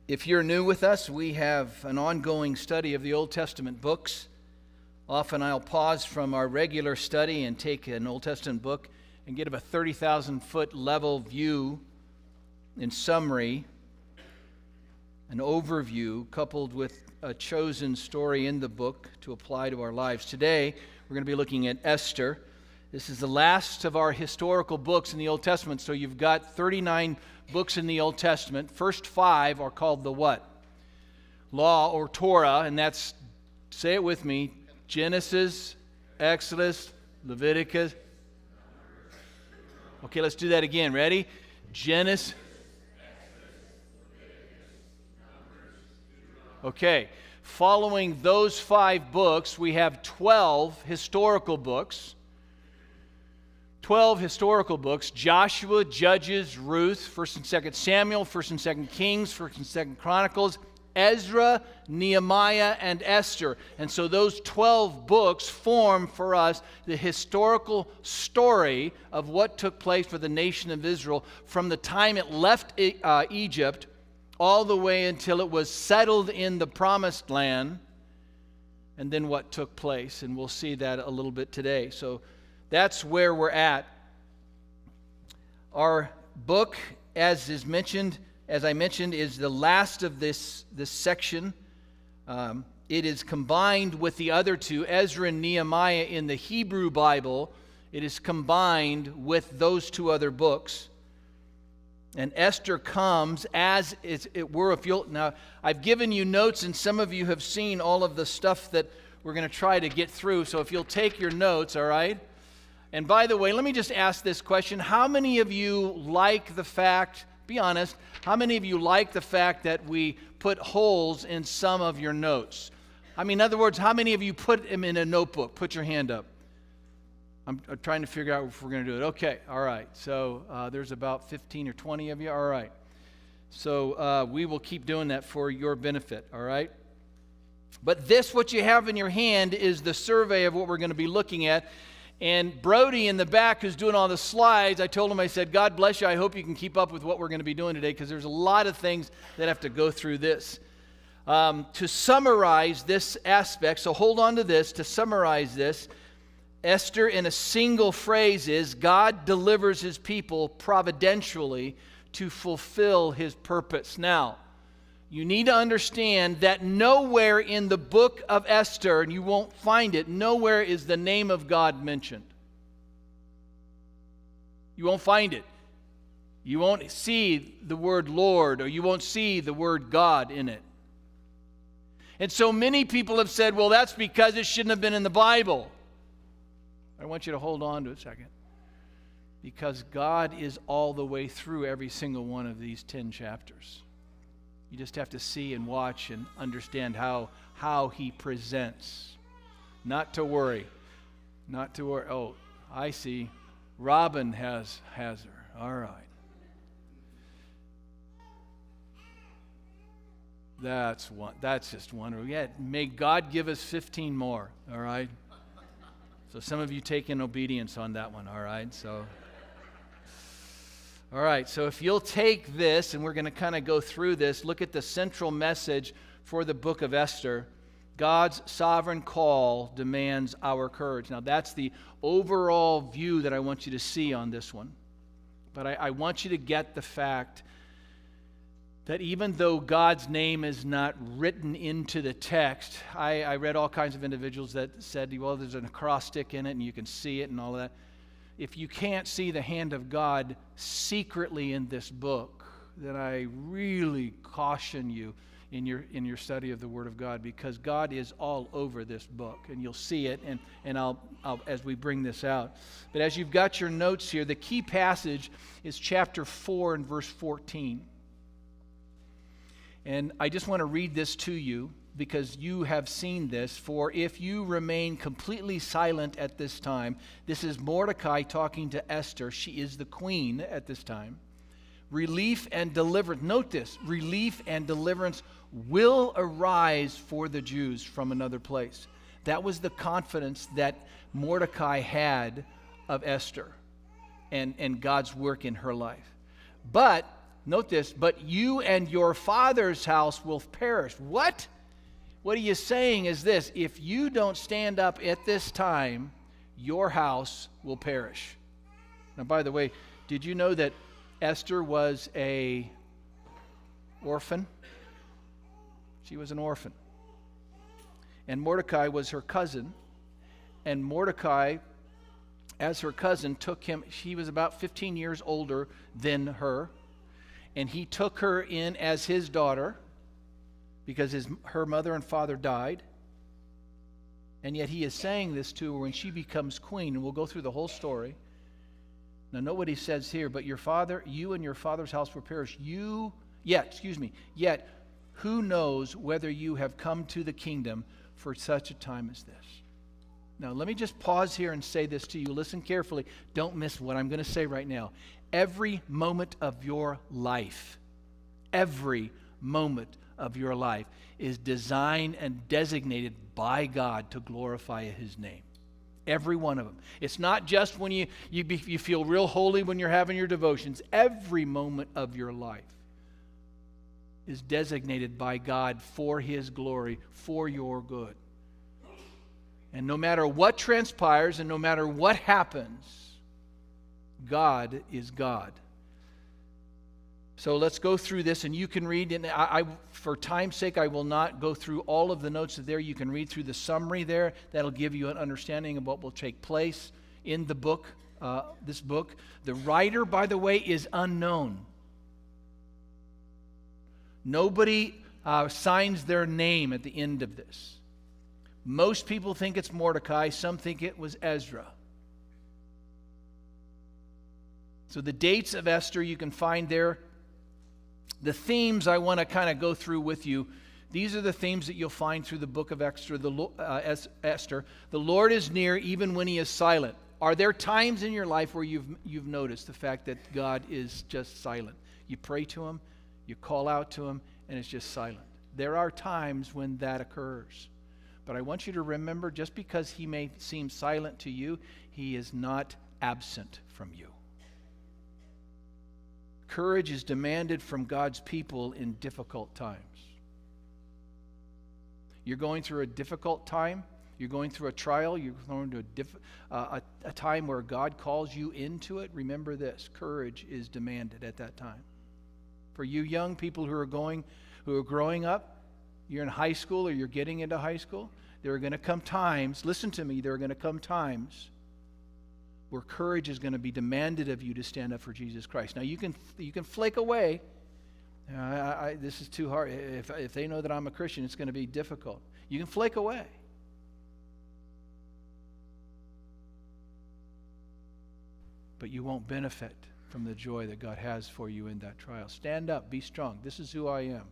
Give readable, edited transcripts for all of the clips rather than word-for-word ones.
If you're new with us, we have an ongoing study of the Old Testament books. Often I'll pause from our regular study and take an Old Testament book and give a 30,000-foot level view in summary, an overview coupled with a chosen story in the book to apply to our lives. Today, we're going to be looking at Esther. This is the last of our historical books in the Old Testament. So you've got 39 books in the Old Testament. First 5 are called the what? Law or Torah, and that's, say it with me, Genesis, Exodus, Leviticus. Okay, let's do that again. Ready? Genesis. Okay, following those 5 books, we have 12 historical books. 12 historical books: Joshua, Judges, Ruth, 1st and 2nd Samuel, 1st and 2nd Kings, 1st and 2nd Chronicles, Ezra, Nehemiah, and Esther. And so those 12 books form for us the historical story of what took place for the nation of Israel from the time it left Egypt all the way until it was settled in the Promised Land, and then what took place. And we'll see that a little bit today. So that's where we're at. Our book, as I mentioned, is the last of this section. It is combined with the other two, Ezra and Nehemiah in the Hebrew Bible. It is combined with those 2 other books. And Esther comes as it were. Now, I've given you notes, and some of you have seen all of the stuff that we're going to try to get through. So if you'll take your notes, all right? And by the way, let me just ask this question. How many of you like the fact, be honest, how many of you like the fact that we put holes in some of your notes? I mean, in other words, how many of you put them in a notebook? Put your hand up. I'm trying to figure out if we're going to do it. Okay, all right. So there's about 15 or 20 of you. All right. So we will keep doing that for your benefit, all right? But this, what you have in your hand, is the survey of what we're going to be looking at. And Brody in the back, who's doing all the slides, I told him, I said, God bless you. I hope you can keep up with what we're going to be doing today, because there's a lot of things that have to go through this. To summarize this aspect, so hold on to this, to summarize this, Esther in a single phrase is, God delivers his people providentially to fulfill his purpose. Now, you need to understand that nowhere in the book of Esther, and you won't find it, nowhere is the name of God mentioned. You won't find it. You won't see the word Lord, or you won't see the word God in it. And so many people have said, well, that's because it shouldn't have been in the Bible. I want you to hold on to it a second. Because God is all the way through every single one of these 10 chapters. You just have to see and watch and understand how he presents. Not to worry. Not to worry. Oh, I see. Robin has her. All right. That's just wonderful. Yeah, may God give us 15 more. All right. So some of you take in obedience on that one. All right. All right, so if you'll take this, and we're going to kind of go through this, look at the central message for the book of Esther. God's sovereign call demands our courage. Now, that's the overall view that I want you to see on this one. But I want you to get the fact that even though God's name is not written into the text, I read all kinds of individuals that said, well, there's an acrostic in it, and you can see it and all that. If you can't see the hand of God secretly in this book, then I really caution you in your study of the Word of God, because God is all over this book, and you'll see it, and I'll as we bring this out. But as you've got your notes here, the key passage is chapter 4 and verse 14. And I just want to read this to you, because you have seen this. For if you remain completely silent at this time, this is Mordecai talking to Esther. She is the queen at this time. Relief and deliverance, note this, relief and deliverance will arise for the Jews from another place. That was the confidence that Mordecai had of Esther and God's work in her life. But note this, but you and your father's house will perish. What? What he is saying is this: if you don't stand up at this time, your house will perish. Now, by the way, did you know that Esther was an orphan? She was an orphan. And Mordecai was her cousin. And Mordecai, as her cousin, took him. She was about 15 years older than her. And he took her in as his daughter because her mother and father died. And yet he is saying this to her when she becomes queen. And we'll go through the whole story. Now, note what he says here. But you and your father's house will perish. Yet, who knows whether you have come to the kingdom for such a time as this? Now, let me just pause here and say this to you. Listen carefully. Don't miss what I'm going to say right now. Every moment of your life, is designed and designated by God to glorify His name. Every one of them. It's not just when you feel real holy when you're having your devotions. Every moment of your life is designated by God for His glory, for your good. And no matter what transpires and no matter what happens, God is God. So let's go through this, and you can read. And for time's sake, I will not go through all of the notes there. You can read through the summary there. That'll give you an understanding of what will take place in the book, this book. The writer, by the way, is unknown. Nobody signs their name at the end of this. Most people think it's Mordecai. Some think it was Ezra. So the dates of Esther you can find there. The themes I want to kind of go through with you. These are the themes that you'll find through the book of Esther. The Lord is near even when He is silent. Are there times in your life where you've noticed the fact that God is just silent? You pray to Him, you call out to Him, and it's just silent. There are times when that occurs. But I want you to remember, just because He may seem silent to you, He is not absent from you. Courage is demanded from God's people in difficult times. You're going through a difficult time. You're going through a trial. You're going through a time where God calls you into it. Remember this: courage is demanded at that time. For you young people who are growing up, you're in high school or you're getting into high school, there are going to come times, listen to me, there are going to come times where courage is going to be demanded of you to stand up for Jesus Christ. Now, you can flake away. This is too hard. If they know that I'm a Christian, it's going to be difficult. You can flake away. But you won't benefit from the joy that God has for you in that trial. Stand up. Be strong. This is who I am.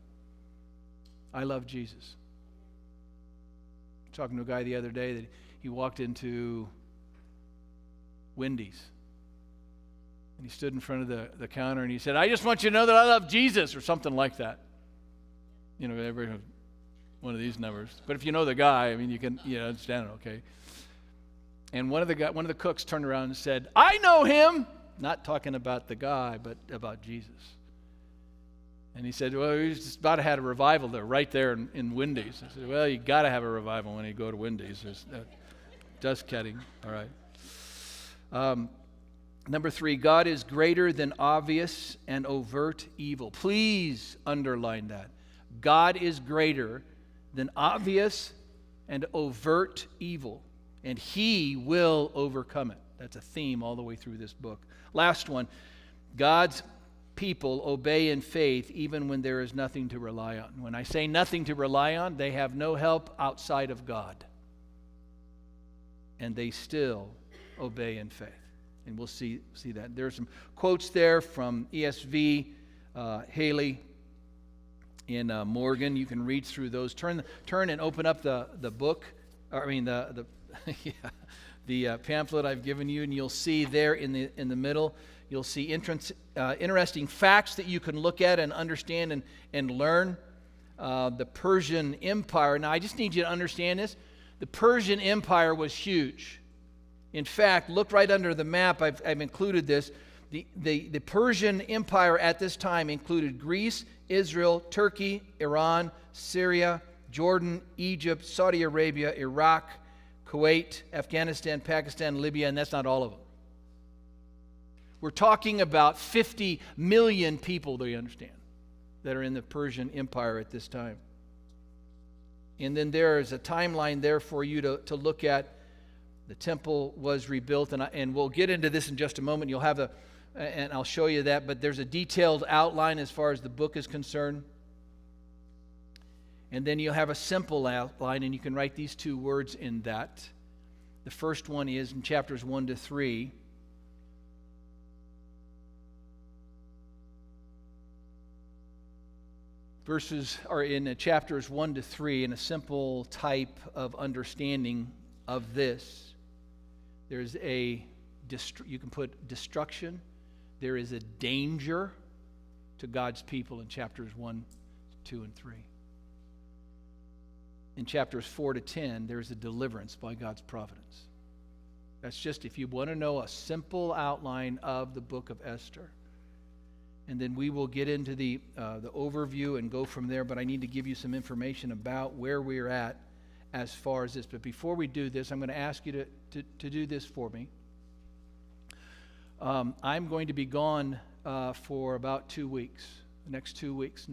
I love Jesus. I was talking to a guy the other day that he walked into Wendy's. And he stood in front of the counter and he said, "I just want you to know that I love Jesus," or something like that. You know, every one of these numbers. But if you know the guy, I mean, you can understand it, okay? And one of the cooks turned around and said, "I know him." Not talking about the guy, but about Jesus. And he said, "Well, he's just about to have a revival there, right there in Wendy's." I said, "Well, you got to have a revival when you go to Wendy's." Just kidding. All right. Number 3, God is greater than obvious and overt evil. Please underline that. God is greater than obvious and overt evil, and He will overcome it. That's a theme all the way through this book. Last one, God's people obey in faith even when there is nothing to rely on. When I say nothing to rely on, they have no help outside of God. And they still obey in faith. And we'll see that. There's some quotes there from ESV, Haley, in Morgan. You can read through those. Turn and open up the book. The pamphlet I've given you, and you'll see there in the middle, you'll see interesting facts that you can look at and understand and learn. The Persian Empire. Now, I just need you to understand this. The Persian Empire was huge. In fact, look right under the map. I've included this. The Persian Empire at this time included Greece, Israel, Turkey, Iran, Syria, Jordan, Egypt, Saudi Arabia, Iraq, Kuwait, Afghanistan, Pakistan, Libya, and that's not all of them. We're talking about 50 million people, do you understand, that are in the Persian Empire at this time. And then there is a timeline there for you to look at. The temple was rebuilt, and we'll get into this in just a moment. You'll have and I'll show you that, but there's a detailed outline as far as the book is concerned. And then you'll have a simple outline, and you can write these two words in that. The first one is in chapters 1 to 3. Verses are in chapters 1 to 3, in a simple type of understanding of this. There's you can put destruction. There is a danger to God's people in chapters 1, 2, and 3. In chapters 4 to 10, there's a deliverance by God's providence. That's just if you want to know a simple outline of the book of Esther. And then we will get into the overview and go from there, but I need to give you some information about where we're at as far as this. But before we do this, I'm going to ask you to do this for me. I'm going to be gone for about 2 weeks, the next 2 weeks.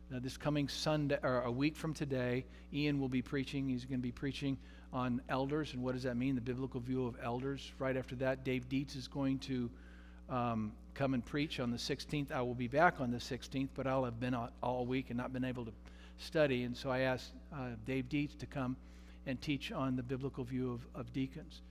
This coming Sunday, or a week from today, Ian will be preaching. He's going to be preaching on elders and what does that mean, the biblical view of elders. Right after that, Dave Dietz is going to come and preach on the 16th. I will be back on the 16th, but I'll have been out all week and not been able to study. And so I asked Dave Dietz to come and teach on the biblical view of deacons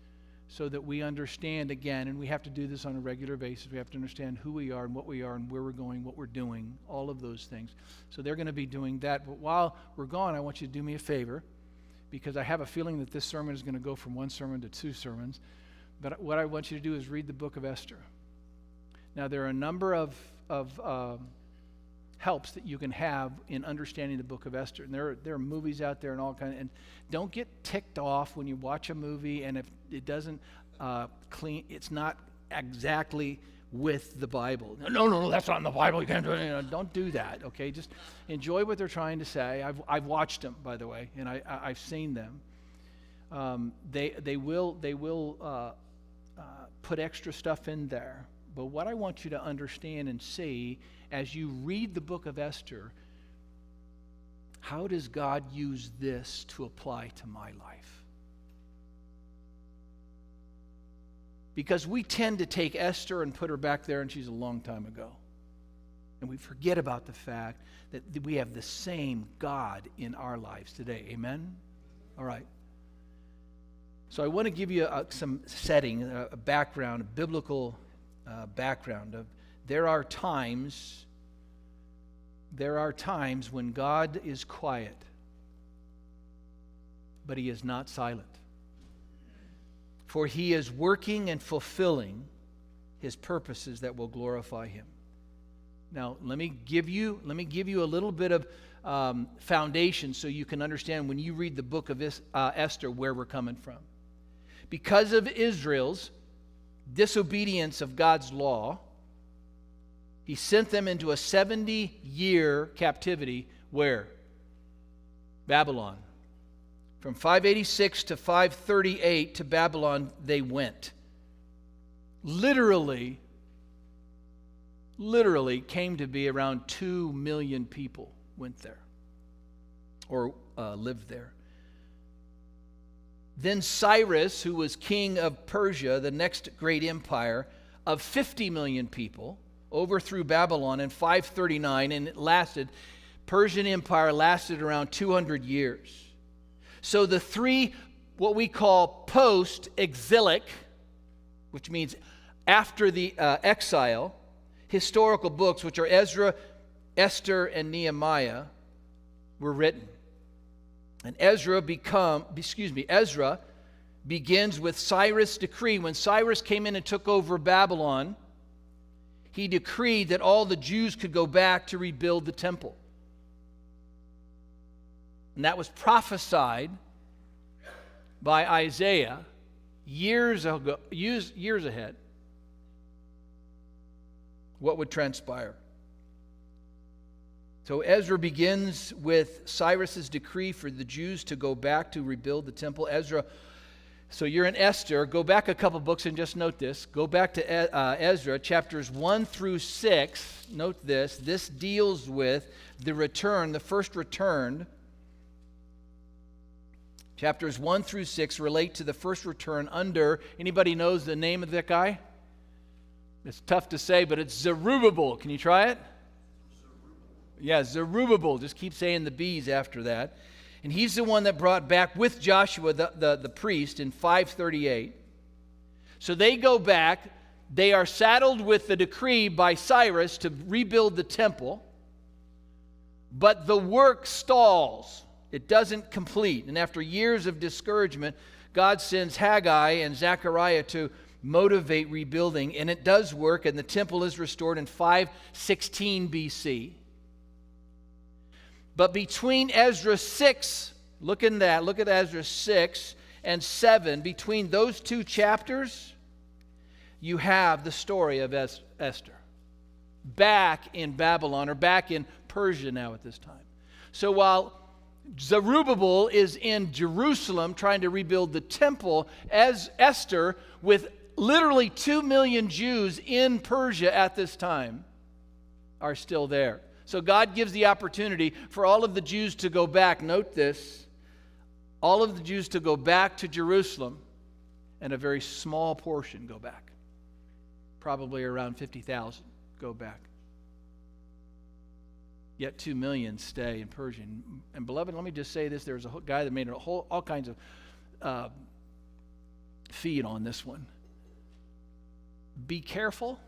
so that we understand again, and we have to do this on a regular basis. We have to understand who we are and what we are and where we're going, what we're doing, all of those things. So they're going to be doing that. But while we're gone, I want you to do me a favor, because I have a feeling that this sermon is going to go from one sermon to 2 sermons. But what I want you to do is read the book of Esther. Now, there are a number of helps that you can have in understanding the book of Esther. And there are movies out there and all kinds. And don't get ticked off when you watch a movie and if it doesn't it's not exactly with the Bible. No, that's not in the Bible. You can't do it. Don't do that. Okay, just enjoy what they're trying to say. I've watched them, by the way, and I've seen them. They will put extra stuff in there. But what I want you to understand and see as you read the book of Esther, how does God use this to apply to my life? Because we tend to take Esther and put her back there and she's a long time ago. And we forget about the fact that we have the same God in our lives today. Amen? All right. So I want to give you some setting, a background, a biblical background of there are times when God is quiet, but he is not silent. For he is working and fulfilling his purposes that will glorify him. Now, let me give you a little bit of foundation so you can understand when you read the book of Esther where we're coming from. Because of Israel's disobedience of God's law, he sent them into a 70-year captivity. Where? Babylon. From 586 to 538 to Babylon they went. Literally came to be around 2 million people went there or lived there. Then Cyrus, who was king of Persia, the next great empire of 50 million people, overthrew Babylon in 539, and Persian Empire lasted around 200 years. So the three, what we call post-exilic, which means after the exile, historical books, which are Ezra, Esther, and Nehemiah, were written. And Ezra begins with Cyrus' decree. When Cyrus came in and took over Babylon, he decreed that all the Jews could go back to rebuild the temple. And that was prophesied by Isaiah years ahead. what would transpire? So Ezra begins with Cyrus's decree for the Jews to go back to rebuild the temple. So you're in Esther. Go back a couple books and just note this. Go back to Ezra, chapters 1 through 6. Note this. This deals with the return, the first return. Chapters 1 through 6 relate to the first return under, anybody knows the name of that guy? It's tough to say, but it's Zerubbabel. Can you try it? Yeah, Zerubbabel. Just keep saying the B's after that. And he's the one that brought back with Joshua the priest in 538. So they go back. They are saddled with the decree by Cyrus to rebuild the temple. But the work stalls. It doesn't complete. And after years of discouragement, God sends Haggai and Zechariah to motivate rebuilding. And it does work, and the temple is restored in 516 BC. But between Ezra 6, look at Ezra 6 and 7, between those two chapters, you have the story of Esther. Back in Babylon, or back in Persia now at this time. So while Zerubbabel is in Jerusalem trying to rebuild the temple, as Esther, with literally 2 million Jews in Persia at this time, are still there. So God gives the opportunity for all of the Jews to go back. Note this. All of the Jews to go back to Jerusalem, and a very small portion go back. Probably around 50,000 go back. Yet 2 million stay in Persia. And beloved, let me just say this. There's a guy that made all kinds of feed on this one. Be careful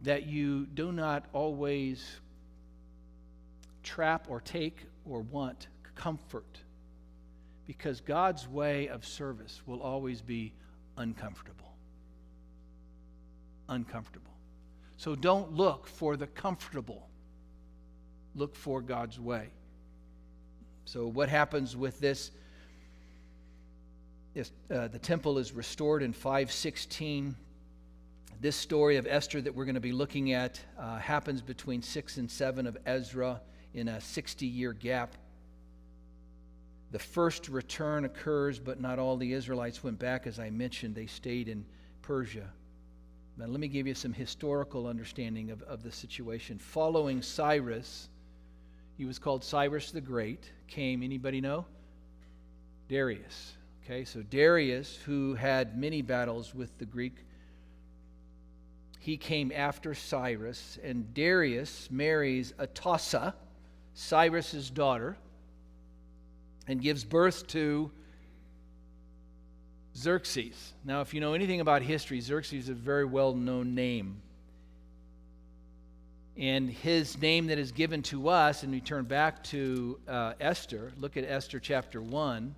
that you do not always trap or take or want comfort, because God's way of service will always be uncomfortable. Uncomfortable. So don't look for the comfortable. Look for God's way. So what happens with this? The temple is restored in 516. This story of Esther that we're going to be looking at happens between 6 and 7 of Ezra in a 60-year gap. The first return occurs, but not all the Israelites went back. As I mentioned, they stayed in Persia. Now, let me give you some historical understanding of the situation. Following Cyrus, he was called Cyrus the Great, came, anybody know? Darius. Okay, so Darius, who had many battles with the Greek, he came after Cyrus, and Darius marries Atossa, Cyrus's daughter, and gives birth to Xerxes. Now, if you know anything about history, Xerxes is a very well-known name. And his name that is given to us, and we turn back to Esther, look at Esther chapter 1.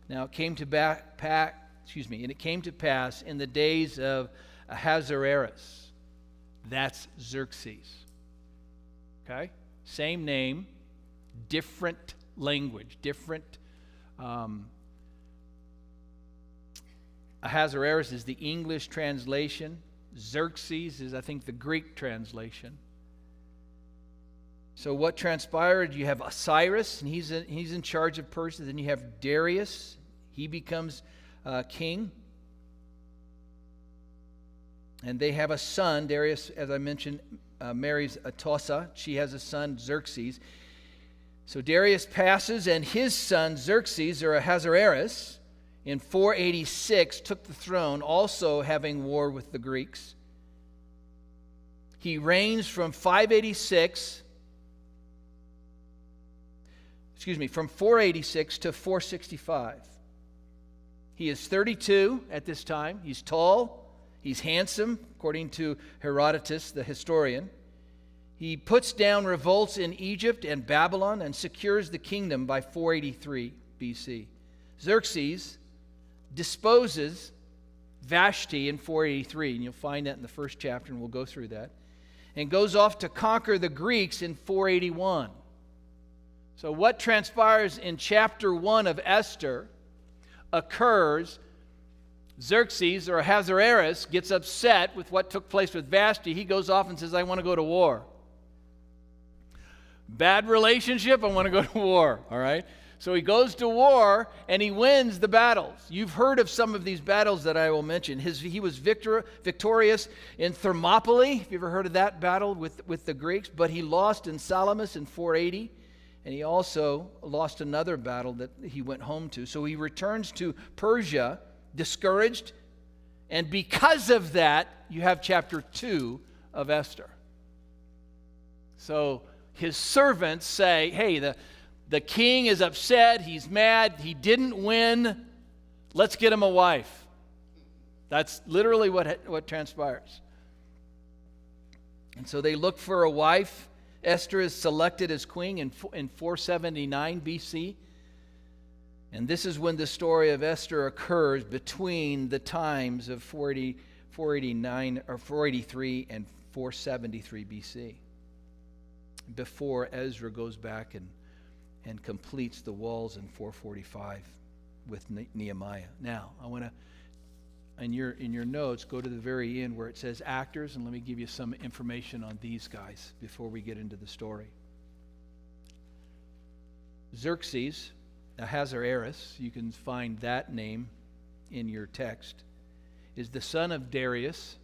Now, it came to pass in the days of Ahasuerus. That's Xerxes. Okay? Same name, different language, different. Ahasuerus is the English translation. Xerxes is, I think, the Greek translation. So what transpired? You have Cyrus, and he's in charge of Persia. Then you have Darius. He becomes king. And they have a son. Darius, as I mentioned, marries Atossa. She has a son, Xerxes. So Darius passes, and his son, Xerxes, or Ahasuerus, in 486, took the throne, also having war with the Greeks. He reigns from 486 to 465. He is 32 at this time. He's tall. He's handsome, according to Herodotus, the historian. He puts down revolts in Egypt and Babylon and secures the kingdom by 483 BC. Xerxes disposes Vashti in 483, and you'll find that in the first chapter, and we'll go through that, and goes off to conquer the Greeks in 481. So what transpires in chapter 1 of Esther occurs, Xerxes or Ahasuerus gets upset with what took place with Vashti. He goes off and says, I want to go to war. Bad relationship, I want to go to war, all right? So he goes to war and he wins the battles. You've heard of some of these battles that I will mention. He was victorious in Thermopylae. Have you ever heard of that battle with the Greeks? But he lost in Salamis in 480. And he also lost another battle that he went home to. So he returns to Persia, discouraged. And because of that, you have chapter 2 of Esther. So his servants say, hey, the king is upset, he's mad, he didn't win, let's get him a wife. That's literally what transpires. And so they look for a wife. Esther is selected as queen in 479 BC. And this is when the story of Esther occurs between the times of 489 or 483 and 473 BC. Before Ezra goes back and completes the walls in 445 with Nehemiah. Now, I want to, in your notes, go to the very end where it says actors, and let me give you some information on these guys before we get into the story. Xerxes, Ahasuerus, you can find that name in your text, is the son of Darius,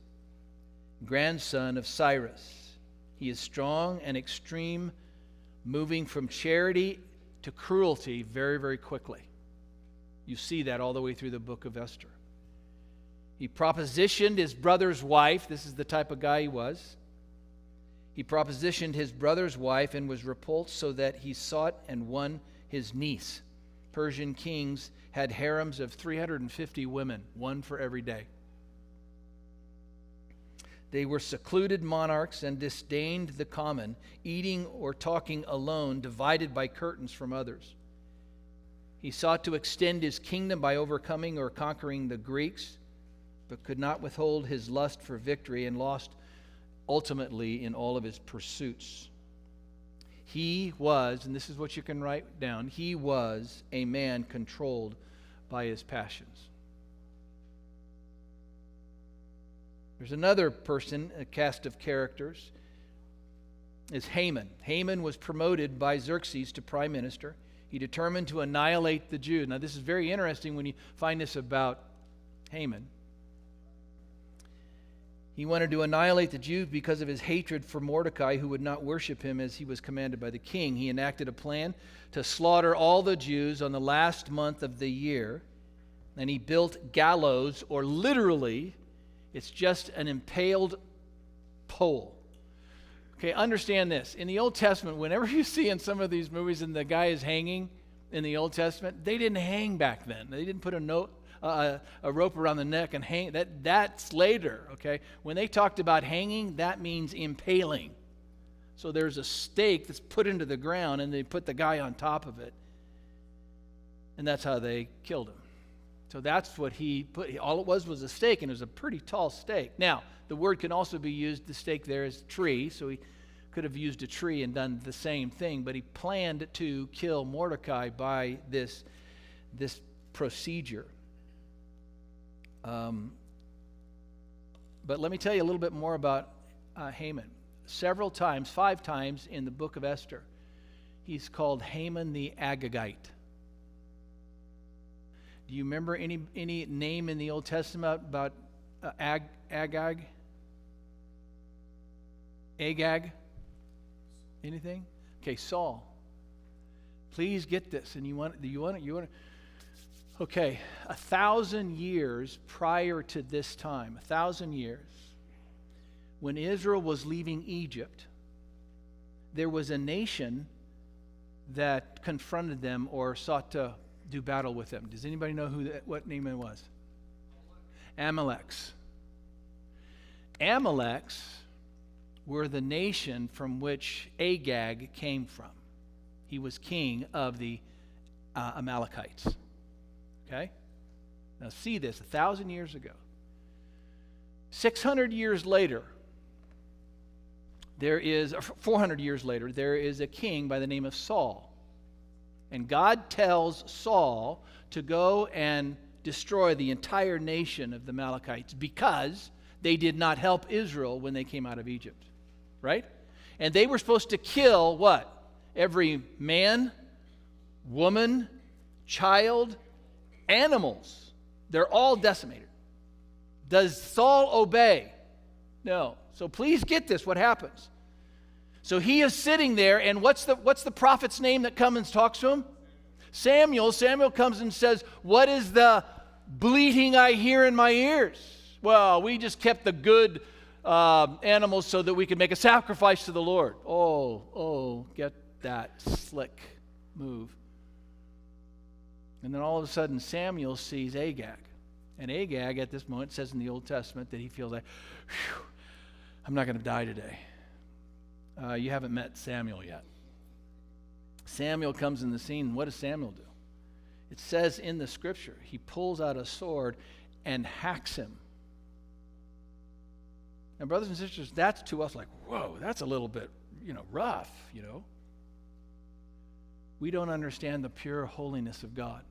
grandson of Cyrus. He is strong and extreme, moving from charity to cruelty very, very quickly. You see that all the way through the book of Esther. He propositioned his brother's wife. This is the type of guy he was. He propositioned his brother's wife and was repulsed, so that he sought and won his niece. Persian kings had harems of 350 women, one for every day. They were secluded monarchs and disdained the common, eating or talking alone, divided by curtains from others. He sought to extend his kingdom by overcoming or conquering the Greeks, but could not withhold his lust for victory and lost ultimately in all of his pursuits. He was, and this is what you can write down, he was a man controlled by his passions. There's another person, a cast of characters, is Haman. Haman was promoted by Xerxes to prime minister. He determined to annihilate the Jews. Now, this is very interesting when you find this about Haman. He wanted to annihilate the Jews because of his hatred for Mordecai, who would not worship him as he was commanded by the king. He enacted a plan to slaughter all the Jews on the last month of the year. And he built gallows, or literally, it's just an impaled pole. Okay, understand this. In the Old Testament, whenever you see in some of these movies and the guy is hanging in the Old Testament, they didn't hang back then. They didn't put a rope around the neck and hang. That's later, okay? When they talked about hanging, that means impaling. So there's a stake that's put into the ground, and they put the guy on top of it. And that's how they killed him. So that's what he put. All it was a stake, and it was a pretty tall stake. Now, the word can also be used, the stake there is tree, so he could have used a tree and done the same thing, but he planned to kill Mordecai by this procedure. But let me tell you a little bit more about Haman. Several times, 5 times in the book of Esther, he's called Haman the Agagite. Do you remember any name in the Old Testament about Agag? Agag? Anything? Okay, Saul. Please get this. And you want to. Okay, 1,000 years prior to this time, 1,000 years, when Israel was leaving Egypt, there was a nation that confronted them or sought to do battle with them. Does anybody know what name it was? Amaleks. Amaleks were the nation from which Agag came from. He was king of the Amalekites. Okay? Now see this, 1,000 years ago. 600 years later, 400 years later, there is a king by the name of Saul. And God tells Saul to go and destroy the entire nation of the Amalekites because they did not help Israel when they came out of Egypt. Right? And they were supposed to kill what? Every man, woman, child, animals. They're all decimated. Does Saul obey? No. So please get this, what happens. So he is sitting there, and what's the prophet's name that comes and talks to him? Samuel. Samuel comes and says, what is the bleating I hear in my ears? Well, we just kept the good animals so that we could make a sacrifice to the Lord. Oh, get that slick move. And then all of a sudden Samuel sees Agag. And Agag at this moment says in the Old Testament that he feels like, I'm not going to die today. You haven't met Samuel yet. Samuel comes in the scene. What does Samuel do? It says in the scripture, he pulls out a sword and hacks him. And brothers and sisters, that's to us like, whoa, that's a little bit, rough, We don't understand the pure holiness of God.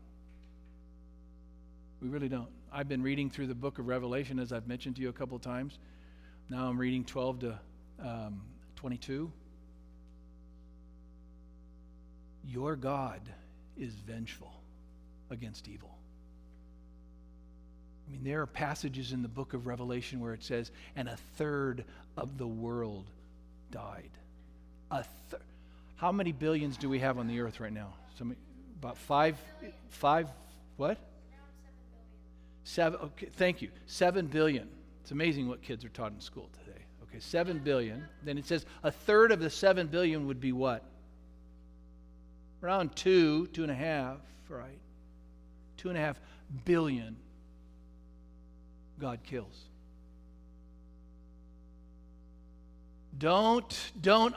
We really don't. I've been reading through the book of Revelation, as I've mentioned to you a couple of times. Now I'm reading 12 to 22. Your God is vengeful against evil. I mean, there are passages in the book of Revelation where it says, and a third of the world died. How many billions do we have on the earth right now? About five, what? Seven, okay, thank you. 7 billion. It's amazing what kids are taught in school today. Okay, 7 billion. Then it says a third of the 7 billion would be what? Around 2.5, right? 2.5 billion God kills. Don't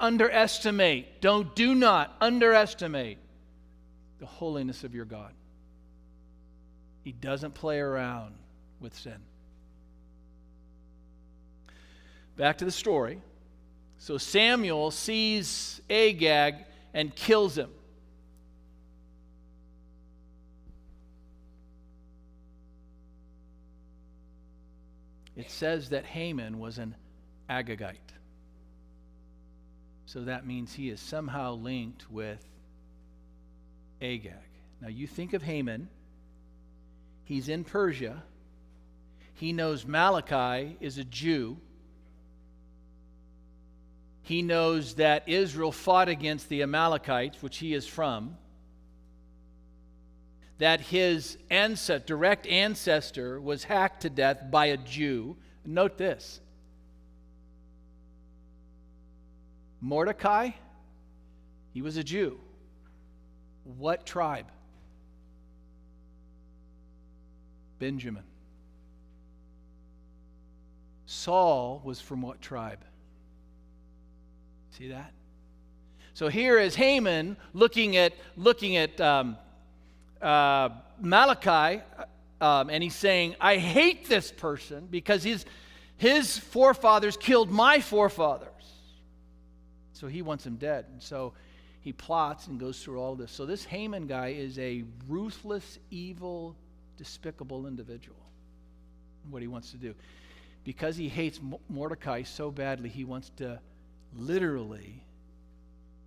underestimate. Do not underestimate the holiness of your God. He doesn't play around with sin. Back to the story. So Samuel sees Agag and kills him. It says that Haman was an Agagite. So that means he is somehow linked with Agag. Now you think of Haman. He's in Persia. He knows Malachi is a Jew. He knows that Israel fought against the Amalekites, which he is from. That his direct ancestor was hacked to death by a Jew. Note this. Mordecai, he was a Jew. What tribe? Benjamin. Saul was from what tribe? See that? So here is Haman looking at Malachi, and he's saying, I hate this person because his forefathers killed my forefathers. So he wants him dead. And so he plots and goes through all this. So this Haman guy is a ruthless, evil, despicable individual. What he wants to do. Because he hates Mordecai so badly, he wants to literally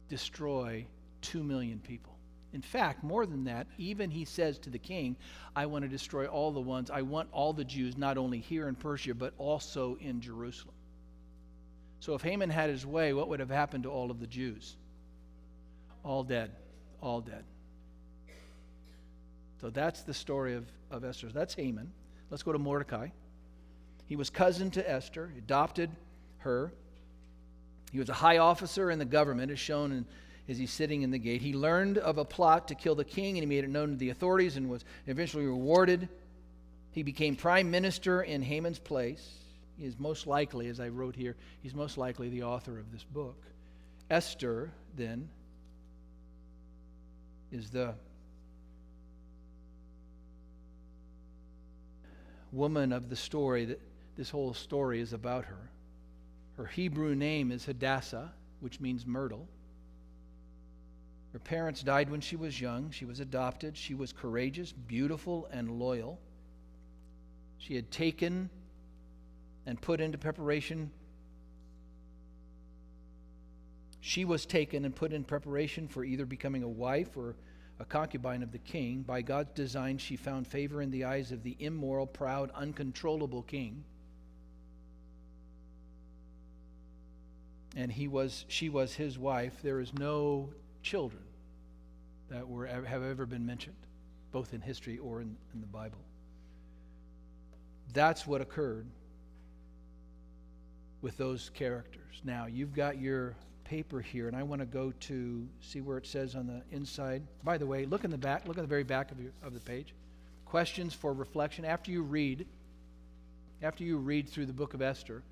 destroy 2 million people. In fact, more than that, even he says to the king, I want to destroy all the ones, I want all the Jews, not only here in Persia, but also in Jerusalem. So if Haman had his way, what would have happened to all of the Jews? All dead. All dead. So that's the story of Esther. That's Haman. Let's go to Mordecai. He was cousin to Esther, adopted her. He was a high officer in the government, as shown as he's sitting in the gate. He learned of a plot to kill the king, and he made it known to the authorities and was eventually rewarded. He became prime minister in Haman's place. He is most likely, as I wrote here, he's most likely the author of this book. Esther, then, is the woman of the story that this whole story is about her. Her Hebrew name is Hadassah, which means myrtle. Her parents died when she was young. She was adopted. She was courageous, beautiful, and loyal. She had taken and put into preparation. She was taken and put in preparation for either becoming a wife or a concubine of the king. By God's design, she found favor in the eyes of the immoral, proud, uncontrollable king. And she was his wife. There is no children that have ever been mentioned, both in history or in the Bible. That's what occurred with those characters. Now, you've got your paper here, and I want to go to see where it says on the inside. By the way, look in the back. Look at the very back of the page. Questions for reflection. After you read through the book of Esther,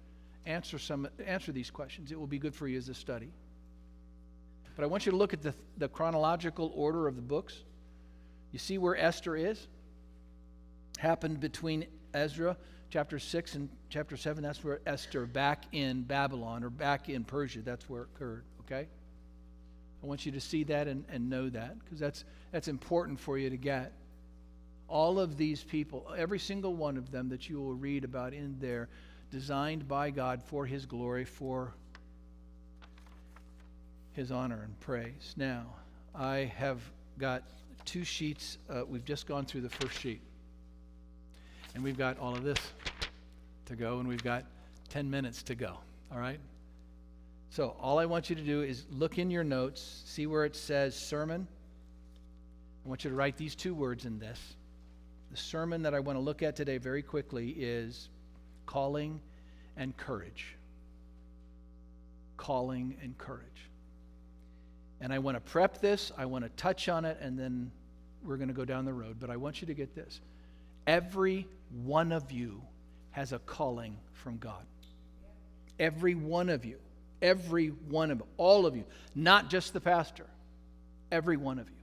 answer these questions. It will be good for you as a study. But I want you to look at the chronological order of the books. You see where Esther is? Happened between Ezra chapter 6 and chapter 7. That's where Esther, back in Babylon or back in Persia, that's where it occurred, okay? I want you to see that and know that, because that's important for you to get. All of these people, every single one of them that you will read about in there, designed by God for his glory, for his honor and praise. Now, I have got 2 sheets. We've just gone through the first sheet. And we've got all of this to go, and we've got 10 minutes to go, all right? So all I want you to do is look in your notes, see where it says sermon. I want you to write these 2 words in this. The sermon that I want to look at today very quickly is calling and courage. Calling and courage. And I want to prep this, I want to touch on it, and then we're going to go down the road. But I want you to get this. Every one of you has a calling from God. Every one of you. Every one of them. All of you. Not just the pastor. Every one of you.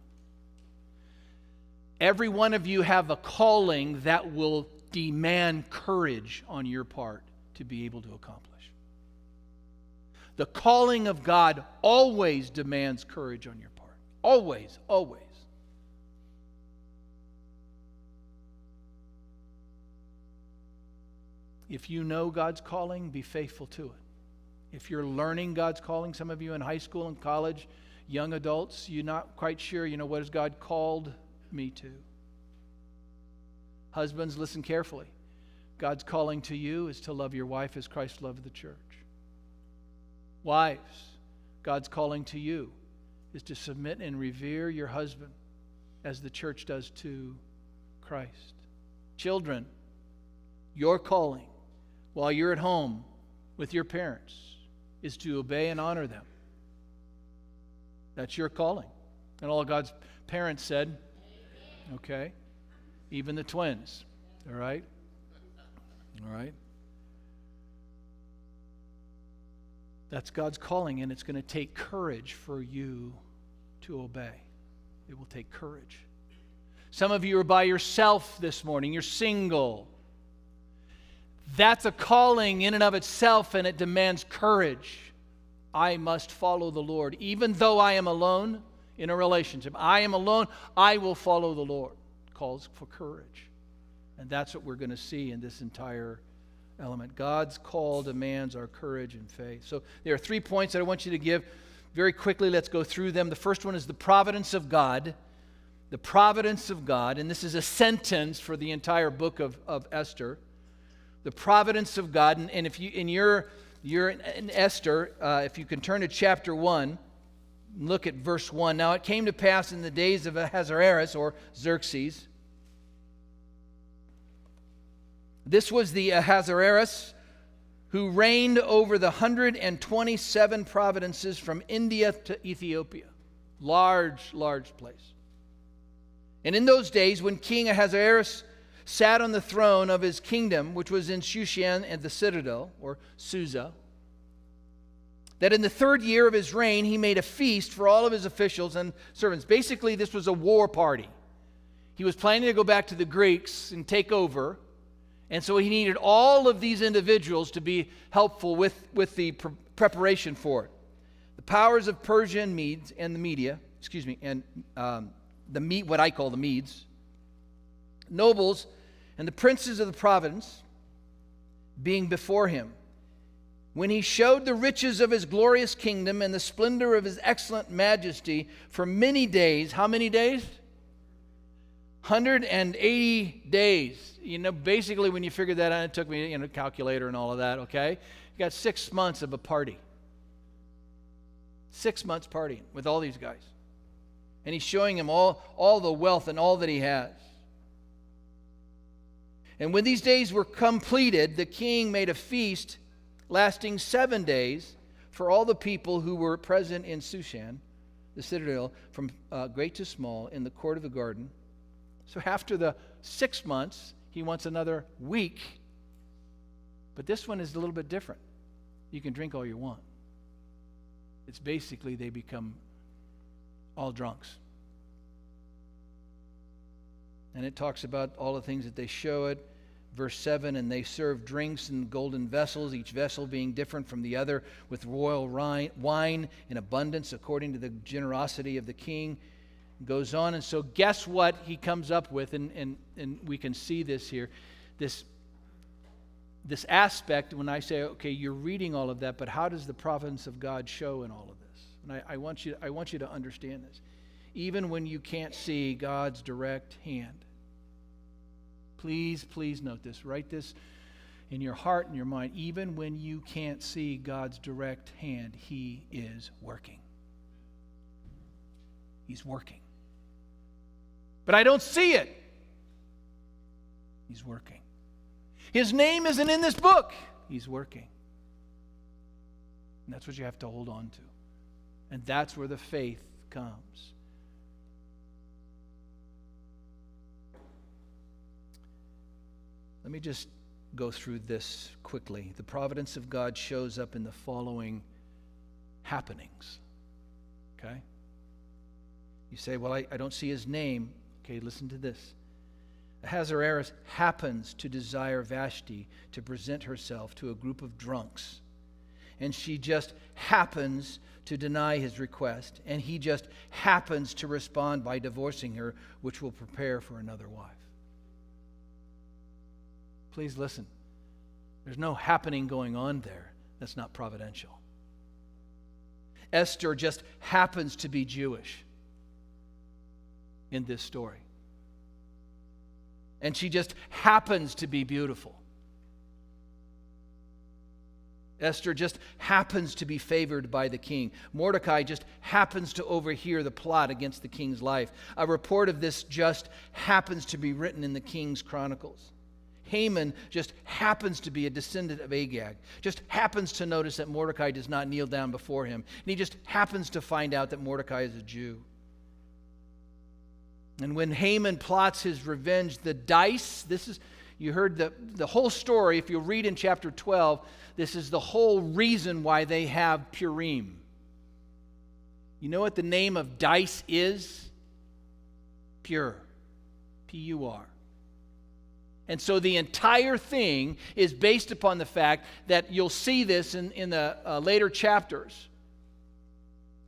Every one of you have a calling that will demand courage on your part to be able to accomplish. The calling of God always demands courage on your part. Always, always. If you know God's calling, be faithful to it. If you're learning God's calling, some of you in high school and college, young adults, you're not quite sure, what has God called me to? Husbands, listen carefully. God's calling to you is to love your wife as Christ loved the church. Wives, God's calling to you is to submit and revere your husband as the church does to Christ. Children, your calling while you're at home with your parents is to obey and honor them. That's your calling. And all of God's parents said, okay, even the twins, all right? All right? That's God's calling, and it's going to take courage for you to obey. It will take courage. Some of you are by yourself this morning. You're single. That's a calling in and of itself, and it demands courage. I must follow the Lord. Even though I am alone in a relationship, I am alone, I will follow the Lord. It calls for courage. And that's what we're going to see in this entire element. God's call demands our courage and faith. So there are 3 points that I want you to give very quickly. Let's go through them. The first one is the providence of God. The providence of God. And this is a sentence for the entire book of Esther. The providence of God. And if you're in Esther, if you can turn to chapter 1, look at verse 1. Now it came to pass in the days of Ahasuerus, or Xerxes. This was the Ahasuerus who reigned over the 127 provinces from India to Ethiopia. Large, large place. And in those days, when King Ahasuerus sat on the throne of his kingdom, which was in Shushan and the citadel, or Susa, that in the 3rd year of his reign, he made a feast for all of his officials and servants. Basically, this was a war party. He was planning to go back to the Greeks and take over. And so he needed all of these individuals to be helpful with the preparation for it. The powers of Persia and the Media, what I call the Medes, nobles, and the princes of the province, being before him. When he showed the riches of his glorious kingdom and the splendor of his excellent majesty for many days. How many days? 180 days. Basically when you figure that out, it took me, a calculator and all of that, okay? You got 6 months of a party. 6 months partying with all these guys. And he's showing him all the wealth and all that he has. And when these days were completed, the king made a feast lasting 7 days for all the people who were present in Shushan, the citadel, from great to small, in the court of the garden. So after the 6 months, he wants another week. But this one is a little bit different. You can drink all you want. It's basically they become all drunks. And it talks about all the things that they show it. Verse 7, and they served drinks in golden vessels, each vessel being different from the other, with royal wine in abundance according to the generosity of the king. Goes on, and so guess what he comes up with, and we can see this here, this aspect when I say, okay, you're reading all of that, but how does the providence of God show in all of this? And I want you to understand this. Even when you can't see God's direct hand, please note this. Write this in your heart and your mind. Even when you can't see God's direct hand, He is working. He's working. But I don't see it. He's working. His name isn't in this book. He's working. And that's what you have to hold on to. And that's where the faith comes. Let me just go through this quickly. The providence of God shows up in the following happenings. Okay? You say, well, I don't see his name. Okay, listen to this. Ahasuerus happens to desire Vashti to present herself to a group of drunks. And she just happens to deny his request. And he just happens to respond by divorcing her, which will prepare for another wife. Please listen. There's no happening going on there that's not providential. Esther just happens to be Jewish in this story. And she just happens to be beautiful. Esther just happens to be favored by the king. Mordecai just happens to overhear the plot against the king's life. A report of this just happens to be written in the king's chronicles. Haman just happens to be a descendant of Agag, just happens to notice that Mordecai does not kneel down before him, and he just happens to find out that Mordecai is a Jew. And when Haman plots his revenge, the dice, you heard the whole story. If you read in chapter 12, this is the whole reason why they have Purim. You know what the name of dice is? Pure. P-U-R. And so the entire thing is based upon the fact that you'll see this in the later chapters.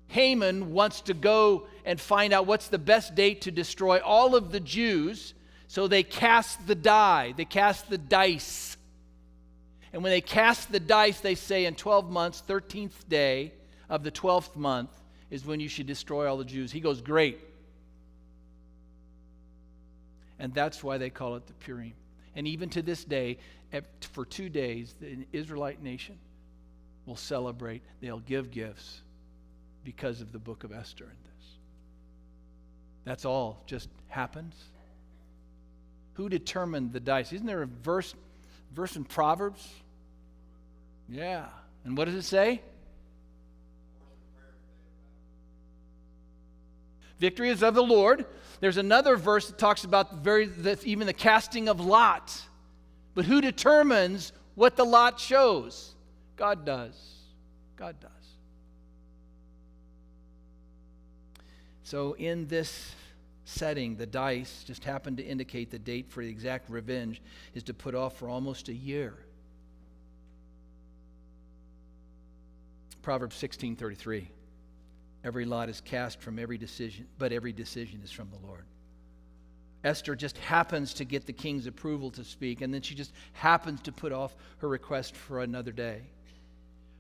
Haman wants to go and find out what's the best date to destroy all of the Jews, so they cast the die. They cast the dice. And when they cast the dice, they say in 12 months, 13th day of the 12th month is when you should destroy all the Jews. He goes, great. And that's why they call it the Purim. And even to this day, for 2 days, the Israelite nation will celebrate. They'll give gifts because of the book of Esther in this. That's all just happens. Who determined the dice? Isn't there a verse in Proverbs? Yeah. And what does it say? Victory is of the Lord. There's another verse that talks about even the casting of lots. But who determines what the lot shows? God does. God does. So in this setting, the dice just happened to indicate the date for the exact revenge is to put off for almost a year. Proverbs 16:33. Every lot is cast from every decision, but every decision is from the Lord. Esther just happens to get the king's approval to speak, and then she just happens to put off her request for another day.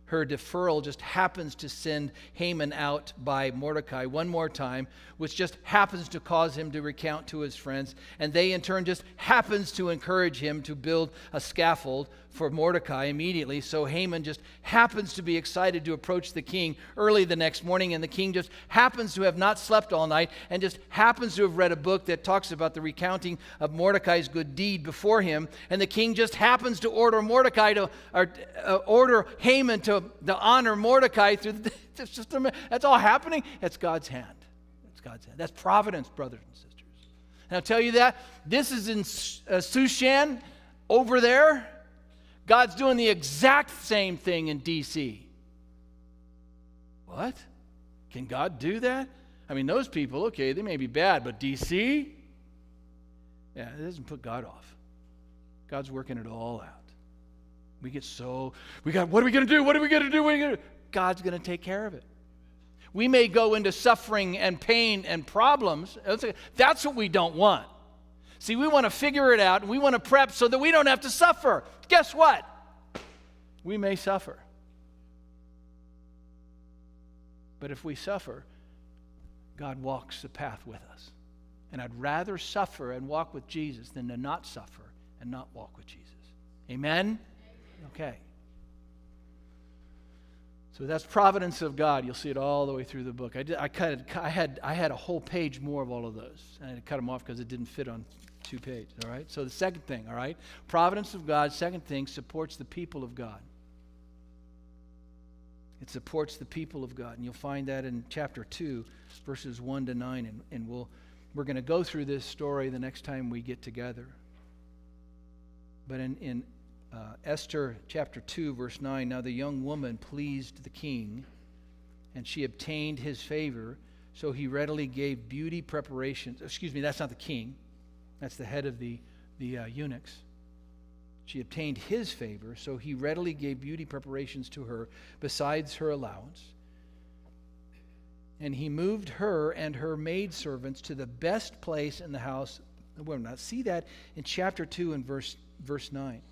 Her deferral just happens to send Haman out by Mordecai one more time, which just happens to cause him to recount to his friends. And they in turn just happens to encourage him to build a scaffold for Mordecai immediately. So Haman just happens to be excited to approach the king early the next morning. And the king just happens to have not slept all night and just happens to have read a book that talks about the recounting of Mordecai's good deed before him. And the king just happens to order order Haman to honor Mordecai through that's all happening. That's God's hand. That's God's hand. That's providence, brothers and sisters. And I'll tell you that this is in Shushan over there. God's doing the exact same thing in D.C. What? Can God do that? I mean, those people, okay, they may be bad, but D.C.? Yeah, it doesn't put God off. God's working it all out. What are we going to do? What are we going to do? God's going to take care of it. We may go into suffering and pain and problems. That's what we don't want. See, we want to figure it out, and we want to prep so that we don't have to suffer. Guess what? We may suffer. But if we suffer, God walks the path with us. And I'd rather suffer and walk with Jesus than to not suffer and not walk with Jesus. Amen? Okay. So that's providence of God. You'll see it all the way through the book. I had a whole page more of all of those. And I had to cut them off because it didn't fit on 2 pages. All right. So the second thing, all right, providence of God. Second thing, supports the people of God. It supports the people of God, and you'll find that in chapter 2, verses 1 to 9. And we're going to go through this story the next time we get together. But in Esther chapter 2, verse 9, now the young woman pleased the king, and she obtained his favor, so he readily gave beauty preparations. Excuse me, that's not the king. That's the head of the eunuchs. She obtained his favor, so he readily gave beauty preparations to her, besides her allowance. And he moved her and her maidservants to the best place in the house. We'll not see that in chapter 2 and verse 9.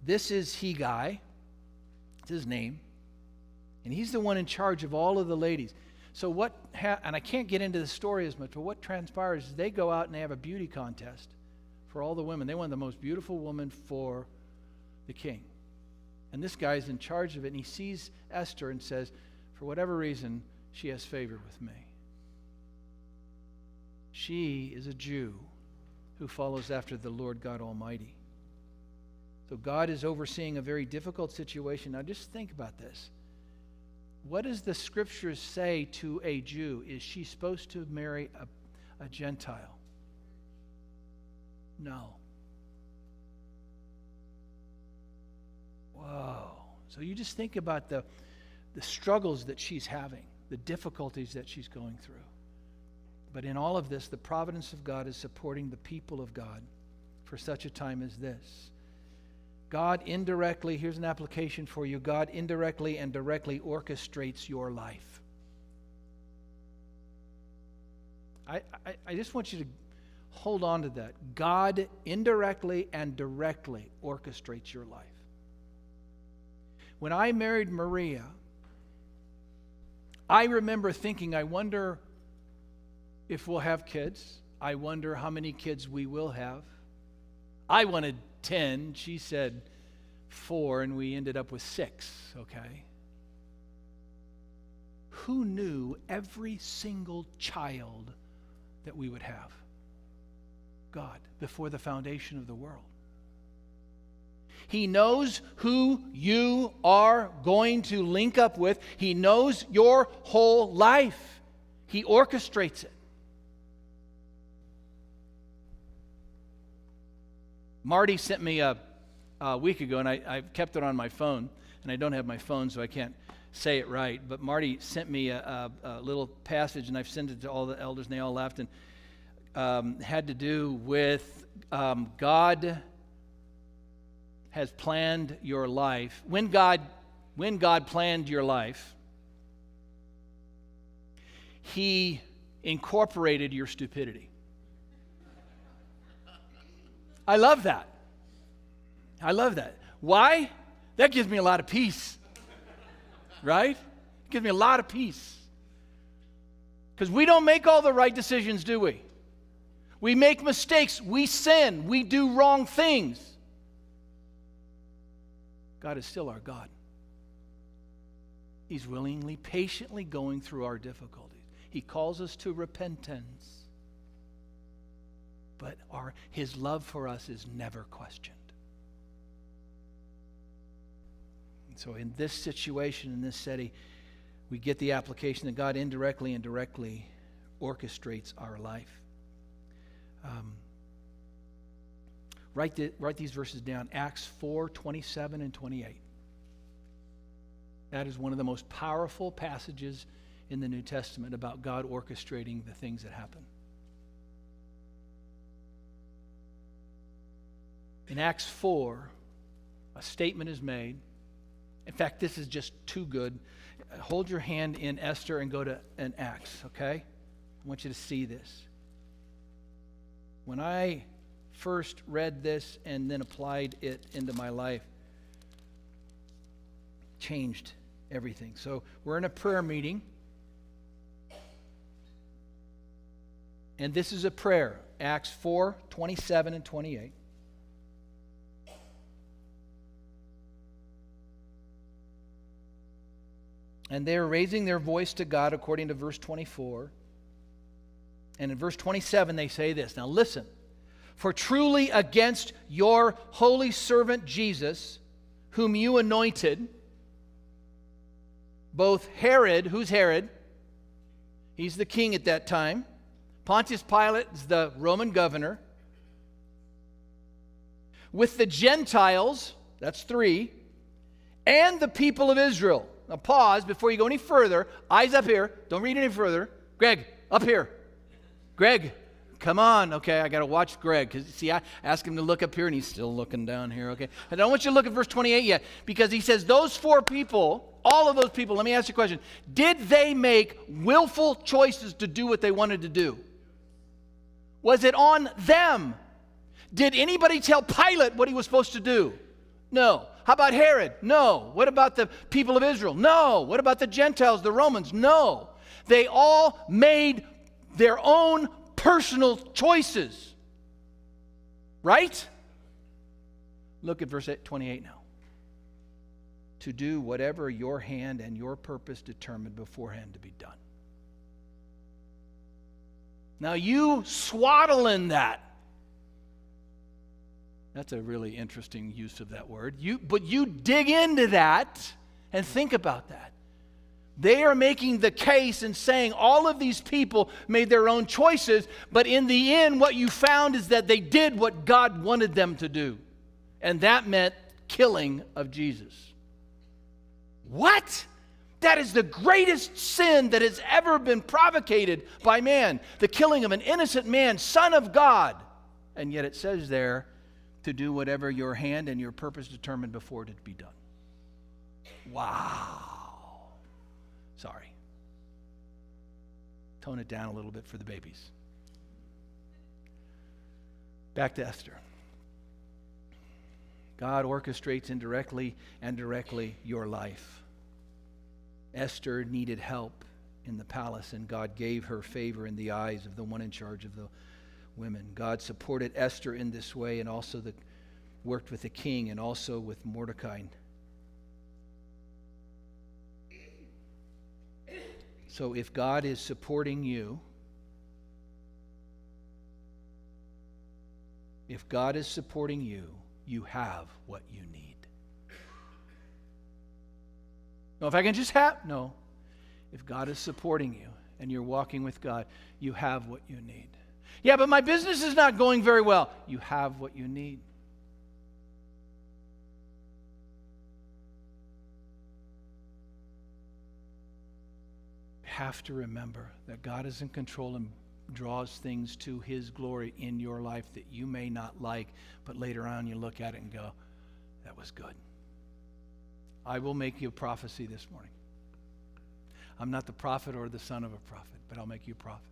This is Hegai. It's his name. And he's the one in charge of all of the ladies. So and I can't get into the story as much, but what transpires is they go out and they have a beauty contest for all the women. They want the most beautiful woman for the king. And this guy's in charge of it, and he sees Esther and says, for whatever reason, she has favor with me. She is a Jew who follows after the Lord God Almighty. So God is overseeing a very difficult situation. Now just think about this. What does the scriptures say to a Jew? Is she supposed to marry a Gentile? No. Whoa. So you just think about the struggles that she's having, the difficulties that she's going through. But in all of this, the providence of God is supporting the people of God for such a time as this. God indirectly, here's an application for you, God indirectly and directly orchestrates your life. I just want you to hold on to that. God indirectly and directly orchestrates your life. When I married Maria, I remember thinking, I wonder if we'll have kids. I wonder how many kids we will have. I wanted 10. She said 4, and we ended up with 6, okay? Who knew every single child that we would have? God, before the foundation of the world. He knows who you are going to link up with. He knows your whole life. He orchestrates it. Marty sent me a week ago, and I've kept it on my phone, and I don't have my phone, so I can't say it right, but Marty sent me a little passage, and I've sent it to all the elders, and they all laughed, and had to do with God has planned your life. When God planned your life, He incorporated your stupidity. I love that. I love that. Why? That gives me a lot of peace. Right? It gives me a lot of peace. Because we don't make all the right decisions, do we? We make mistakes. We sin. We do wrong things. God is still our God. He's willingly, patiently going through our difficulties. He calls us to repentance. But His love for us is never questioned. And so in this situation, in this setting, we get the application that God indirectly and directly orchestrates our life. Write these verses down. Acts 4, 27 and 28. That is one of the most powerful passages in the New Testament about God orchestrating the things that happen. In Acts 4, a statement is made. In fact, this is just too good. Hold your hand in Esther and go to an Acts, okay? I want you to see this. When I first read this and then applied it into my life, changed everything. So we're in a prayer meeting. And this is a prayer. Acts 4, 27 and 28. And they are raising their voice to God according to verse 24. And in verse 27 they say this. Now listen. For truly against your holy servant Jesus, whom you anointed, both Herod, who's Herod? He's the king at that time. Pontius Pilate is the Roman governor. With the Gentiles, that's 3, and the people of Israel. Now pause before you go any further. Eyes up here. Don't read any further. Greg, up here. Greg, come on. Okay, I got to watch Greg. Because see, I asked him to look up here, and he's still looking down here. Okay, I don't want you to look at verse 28 yet. Because he says those 4 people, all of those people, let me ask you a question. Did they make willful choices to do what they wanted to do? Was it on them? Did anybody tell Pilate what he was supposed to do? No. How about Herod? No. What about the people of Israel? No. What about the Gentiles, the Romans? No. They all made their own personal choices. Right? Look at verse 28 now. To do whatever your hand and your purpose determined beforehand to be done. Now you swaddle in that. That's a really interesting use of that word. But you dig into that and think about that. They are making the case and saying all of these people made their own choices, but in the end what you found is that they did what God wanted them to do. And that meant killing of Jesus. What? That is the greatest sin that has ever been provocated by man. The killing of an innocent man, Son of God. And yet it says there, to do whatever your hand and your purpose determined before it be done. Wow. Sorry. Tone it down a little bit for the babies. Back to Esther. God orchestrates indirectly and directly your life. Esther needed help in the palace, and God gave her favor in the eyes of the one in charge of the women. God supported Esther in this way, and also worked with the king and also with Mordecai. So if God is supporting you, you have what you need. No, if I can just have, no. If God is supporting you and you're walking with God, you have what you need. Yeah, but my business is not going very well. You have what you need. You have to remember that God is in control and draws things to His glory in your life that you may not like, but later on you look at it and go, that was good. I will make you a prophecy this morning. I'm not the prophet or the son of a prophet, but I'll make you a prophet,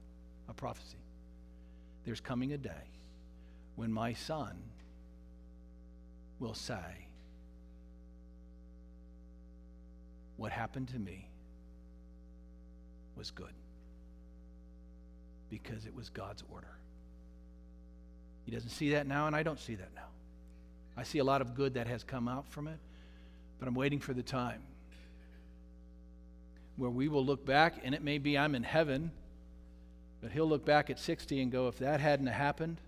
a prophecy. There's coming a day when my son will say, what happened to me was good because it was God's order. He doesn't see that now, and I don't see that now. I see a lot of good that has come out from it, but I'm waiting for the time where we will look back, and it may be I'm in heaven, but he'll look back at 60 and go, if that hadn't happened,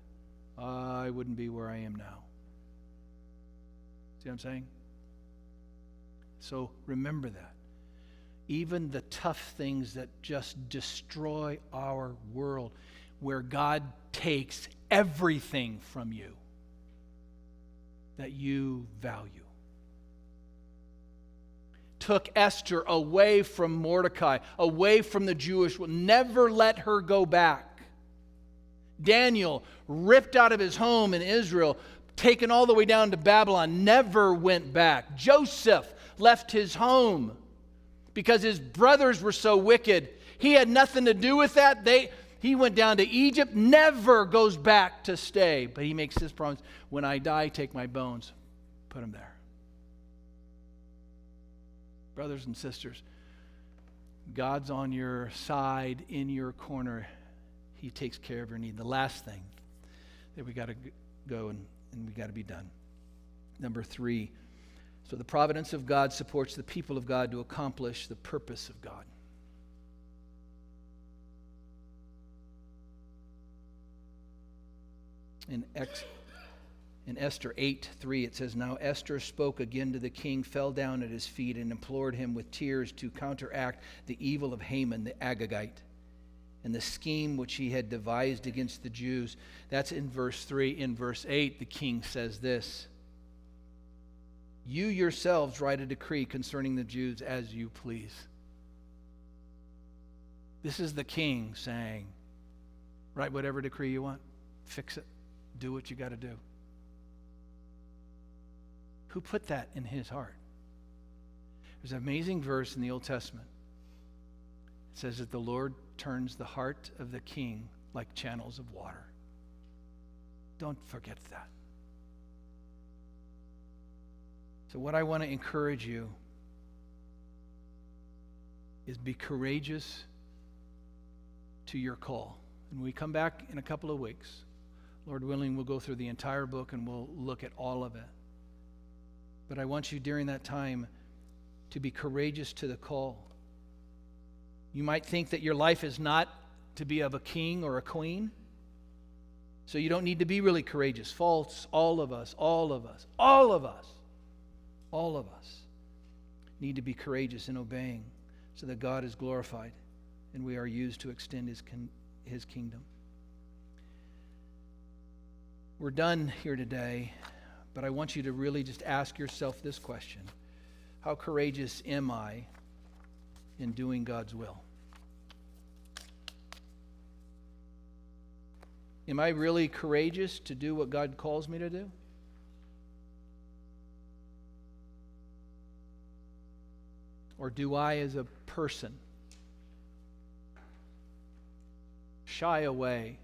I wouldn't be where I am now. See what I'm saying? So remember that. Even the tough things that just destroy our world, where God takes everything from you that you value. Took Esther away from Mordecai, away from the Jewish world, never let her go back. Daniel, ripped out of his home in Israel, taken all the way down to Babylon, never went back. Joseph left his home because his brothers were so wicked. He had nothing to do with that. He went down to Egypt, never goes back to stay. But he makes this promise, when I die, take my bones, put them there. Brothers and sisters, God's on your side, in your corner. He takes care of your need. The last thing that we got to go and we got to be done. Number 3. So the providence of God supports the people of God to accomplish the purpose of God. In Esther 8:3, it says, Now Esther spoke again to the king, fell down at his feet, and implored him with tears to counteract the evil of Haman the Agagite and the scheme which he had devised against the Jews. That's in verse 3. In verse 8, the king says this, You yourselves write a decree concerning the Jews as you please. This is the king saying, write whatever decree you want, fix it, do what you got to do. Who put that in his heart? There's an amazing verse in the Old Testament. It says that the Lord turns the heart of the king like channels of water. Don't forget that. So what I want to encourage you is be courageous to your call. And when we come back in a couple of weeks, Lord willing, we'll go through the entire book and we'll look at all of it. But I want you during that time to be courageous to the call. You might think that your life is not to be of a king or a queen, so you don't need to be really courageous. False, all of us need to be courageous in obeying so that God is glorified and we are used to extend His kingdom. We're done here today, but I want you to really just ask yourself this question. How courageous am I in doing God's will? Am I really courageous to do what God calls me to do? Or do I, as a person, shy away,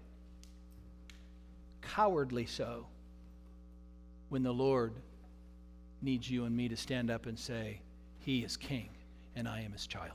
cowardly so, when the Lord needs you and me to stand up and say, He is king and I am His child?